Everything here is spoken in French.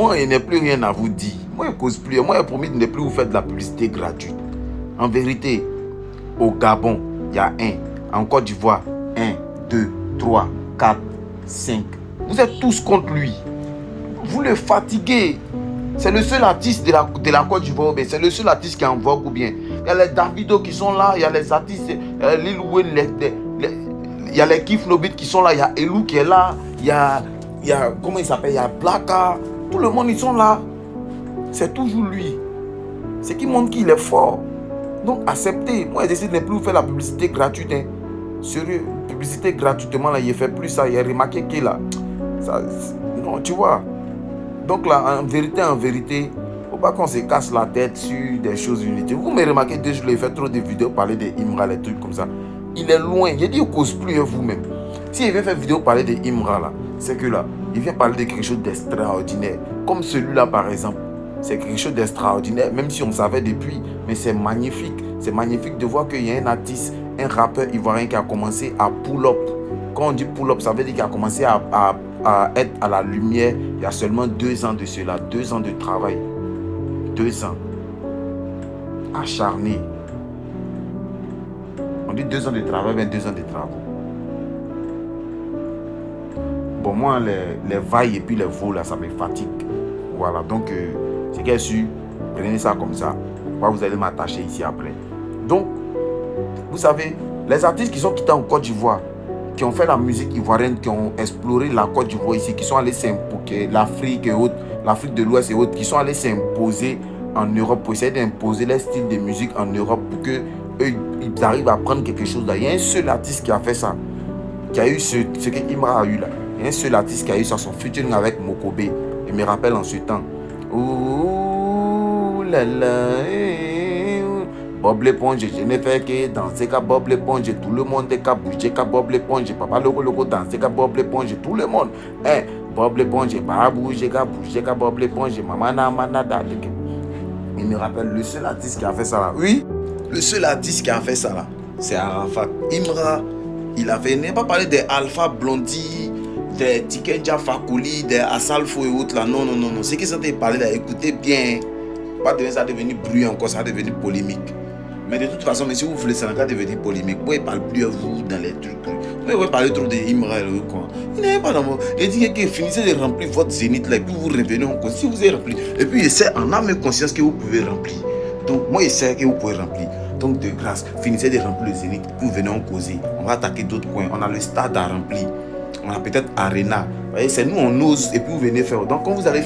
Moi, il n'y a plus rien à vous dire. Moi, je ne cause plus. Moi, j'ai promis de ne plus vous faire de la publicité gratuite. En vérité, au Gabon, il y a en Côte d'Ivoire, 1, 2, 3, 4, 5. Vous êtes tous contre lui. Vous le fatiguez. C'est le seul artiste de la Côte d'Ivoire. C'est le seul artiste qui est en vogue ou bien. Il y a les Davido qui sont là. Il y a les artistes. Lil Wayne, il y a les Kif Nobit qui sont là. Il y a Elou qui est là. Il y a comment il s'appelle? Il y a Blacka. Tout le monde, ils sont là. C'est toujours lui. C'est qui montre qu'il est fort. Donc, acceptez. Moi, j'essaie de ne plus vous faire la publicité gratuite. Hein. Sérieux, publicité gratuitement, là, il ne fait plus ça. Il a remarqué qu'il a... Ça, non, tu vois. Donc là, en vérité, il ne faut pas qu'on se casse la tête sur des choses inutiles. Vous me remarquez, dès que je l'ai fait trop de vidéos parler de Imra, les trucs comme ça. Il est loin. Il a dit, il ne cause plus vous-même. S'il vient faire vidéo parler de Imra, là, c'est que là, il vient parler de quelque chose d'extraordinaire. Comme celui-là, par exemple. C'est quelque chose d'extraordinaire, même si on savait depuis, mais c'est magnifique. C'est magnifique de voir qu'il y a un artiste, un rappeur ivoirien qui a commencé à pull-up. Quand on dit pull-up, ça veut dire qu'il a commencé à être à la lumière il y a seulement 2 ans de cela. 2 ans de travail. 2 ans. Acharné. On dit 2 ans de travail, mais 2 ans de travaux. Bon, moi, les vailles et puis les veaux, là, ça me fatigue. Voilà, donc, c'est qu'elle su, prenez ça comme ça. Vous allez m'attacher ici après. Donc, vous savez, les artistes qui sont quittés en Côte d'Ivoire, qui ont fait la musique ivoirienne, qui ont exploré la Côte d'Ivoire ici, qui sont allés s'imposer, l'Afrique et autres, l'Afrique de l'Ouest et autres, qui sont allés s'imposer en Europe pour essayer d'imposer leur style de musique en Europe pour qu'eux, ils arrivent à prendre quelque chose là. Il y a un seul artiste qui a fait ça, qui a eu ce que Imra a eu là. Il y a un seul artiste qui a eu ça, son featuring avec Mokobe. Je me rappelle en ce temps. Ouh là là, Bob l'éponge, je ne fais que danser qu'à Bob l'éponge, tout le monde est qu'à bouger qu'à Bob l'éponge, papa loco danser qu'à Bob l'éponge, tout le monde. Bob l'éponge, pas bouger qu'à Bob l'éponge, maman nada. Il me rappelle le seul artiste qui a fait ça là. Oui, le seul artiste qui a fait ça là, c'est Arafat. Imra, il avait n'est pas parlé des Alpha Blondie, des Tikenja Fakoli, des Asalfo et autres là. Non. Ce qu'ils sont parlé là, écoutez bien. Pas de ça devenir bruyant encore, ça va devenir polémique. Mais de toute façon, si vous voulez, ça va devenir polémique. Vous ne parlez plus à vous dans les trucs. Vous pouvez parler trop de Imra. Il n'est pas dans vos... Il dit que finissez de remplir votre zénith là et puis vous revenez en cause. Si vous avez rempli, et puis c'est en âme et conscience que vous pouvez remplir. Donc moi, je sais que vous pouvez remplir. Donc de grâce, finissez de remplir le zénith, puis vous venez en causer. On va attaquer d'autres coins. On a le stade à remplir. On a peut-être Arena. Vous voyez, c'est nous, on ose et puis vous venez faire. Donc quand vous allez